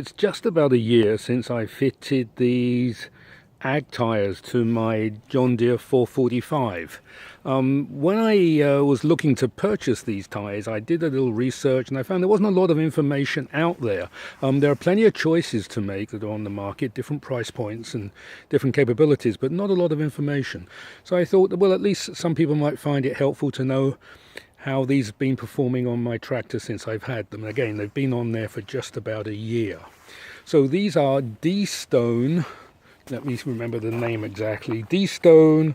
It's just about a year since I fitted these ag tires to my John Deere 445. When I was looking to purchase these tires, I did a little research and I found there wasn't a lot of information out there. There are plenty of choices to make that are on the market, different price points and different capabilities, but not a lot of information. So I thought, well, at least some people might find it helpful to know how these have been performing on my tractor since I've had them. Again, they've been on there for just about a year. So these are Deestone, let me remember the name exactly, Deestone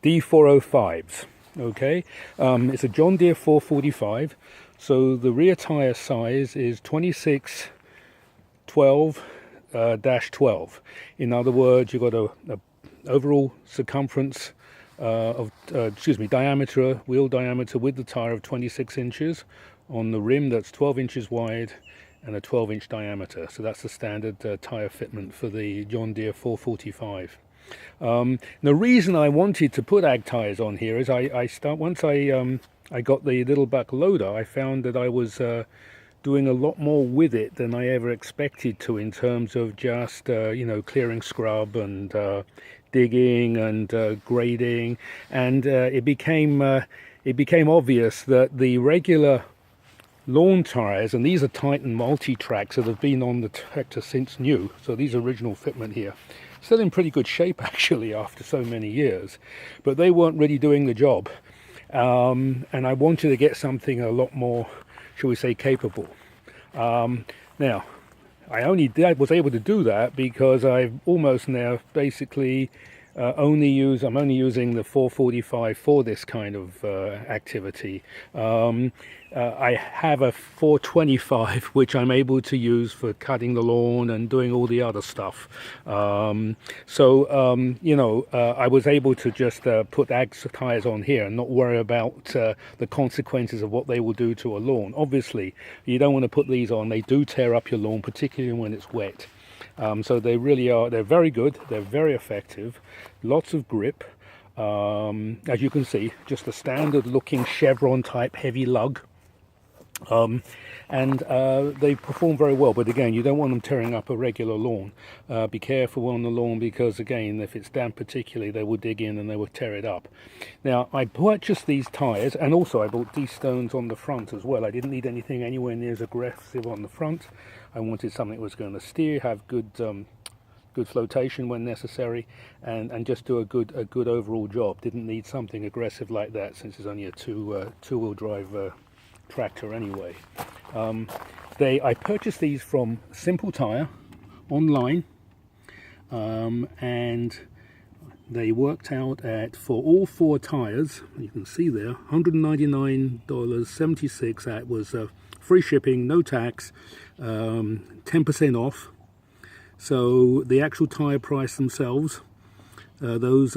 D405s. Okay, it's a John Deere 445. So the rear tire size is 2612-12. In other words, you've got a overall circumference diameter, wheel diameter with the tire of 26 inches. On the rim, that's 12 inches wide and a 12-inch diameter. So that's the standard tire fitment for the John Deere 445. The reason I wanted to put ag tires on here is once I got the little buck loader, I found that I was doing a lot more with it than I ever expected to, in terms of just clearing scrub and digging and grading, and it became obvious that the regular lawn tires, and these are Titan multi-tracks that have been on the tractor since new, so these original fitment here, still in pretty good shape actually after so many years, but they weren't really doing the job, and I wanted to get something a lot more, shall we say, capable. Now I was able to do that because I've almost now basically I'm only using the 445 for this kind of activity. I have a 425 which I'm able to use for cutting the lawn and doing all the other stuff. I was able to just put ag tires on here and not worry about the consequences of what they will do to a lawn. Obviously, you don't want to put these on. They do tear up your lawn, particularly when it's wet. So they really are, they're very good, they're very effective, lots of grip. As you can see, just a standard looking chevron type heavy lug. They perform very well, but again, you don't want them tearing up a regular lawn. Be careful on the lawn, because again, if it's damp particularly, they will dig in and they will tear it up. Now, I purchased these tires, and also I bought Deestones on the front as well. I didn't need anything anywhere near as aggressive on the front. I wanted something that was going to steer, have good flotation when necessary, and just do a good overall job. Didn't need something aggressive like that, since it's only a two-wheel drive tractor anyway. I purchased these from Simple Tire online, and they worked out at, for all four tires, you can see there, $199.76. That was free shipping, no tax, 10% off. So the actual tire price themselves, those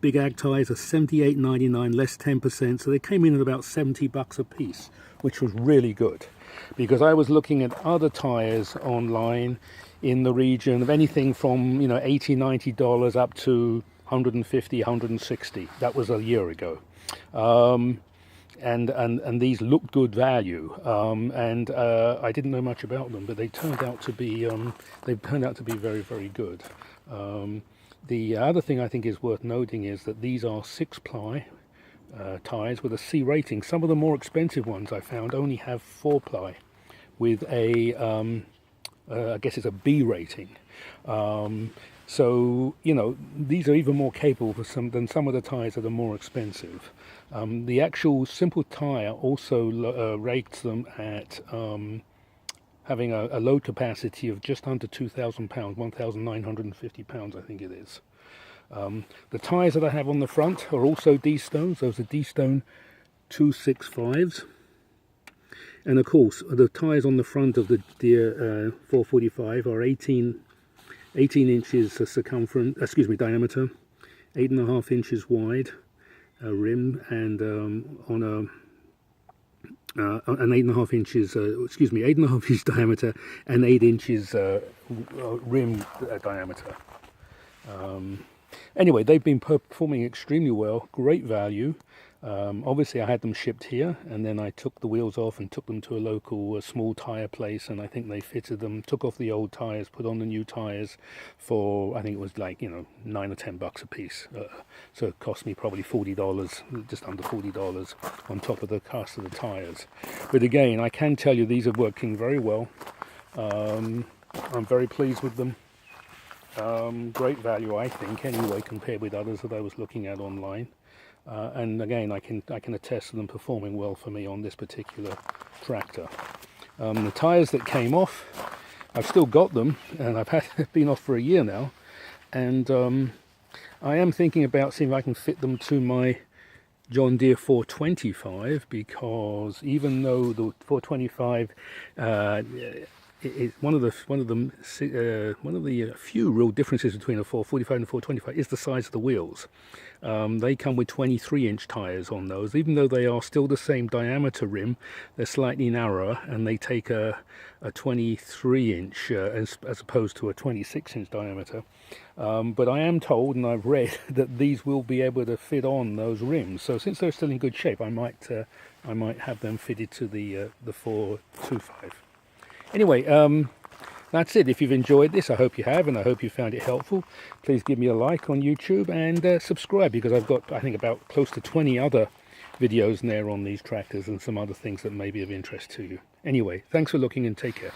big ag tires are $78.99 less 10%, so they came in at about $70 a piece, which was really good, because I was looking at other tires online in the region of anything from $80-90 up to $150, $160. That was a year ago. And these looked good value, and I didn't know much about them, but they turned out to be very, very good. The other thing I think is worth noting is that these are 6-ply tires with a C rating. Some of the more expensive ones I found only have 4-ply with a I guess it's a B rating. So these are even more capable than some of the tires that are more expensive. The actual Simple Tire also rates them at having a load capacity of just under 2,000 pounds, 1,950 pounds, I think it is. The tires that I have on the front are also Deestones. Those are Deestone 265s. And of course, the tires on the front of the Deere 445 are 18 inches circumference, diameter, 8.5 inches wide rim, and on an 8.5 inches, 8.5 inch diameter and 8 inches rim diameter. Anyway, they've been performing extremely well, great value. Obviously I had them shipped here, and then I took the wheels off and took them to a local small tire place, and I think they fitted them, took off the old tires, put on the new tires for, I think it was like, you know, $9 or $10 a piece. So it cost me probably $40, just under $40 on top of the cost of the tires. But again, I can tell you these are working very well. I'm very pleased with them. Great value, I think, anyway, compared with others that I was looking at online. And again, I can attest to them performing well for me on this particular tractor. The tires that came off, I've still got them, and I've been off for a year now, and I am thinking about seeing if I can fit them to my John Deere 425, because even though the 425 one of the few real differences between a 445 and a 425 is the size of the wheels. They come with 23-inch tires on those. Even though they are still the same diameter rim, they're slightly narrower, and they take a 23-inch as opposed to a 26-inch diameter. But I am told, and I've read, that these will be able to fit on those rims. So since they're still in good shape, I might have them fitted to the 425. Anyway, that's it. If you've enjoyed this, I hope you have, and I hope you found it helpful. Please give me a like on YouTube and subscribe, because I've got, I think, about close to 20 other videos in there on these tractors and some other things that may be of interest to you. Anyway, thanks for looking, and take care.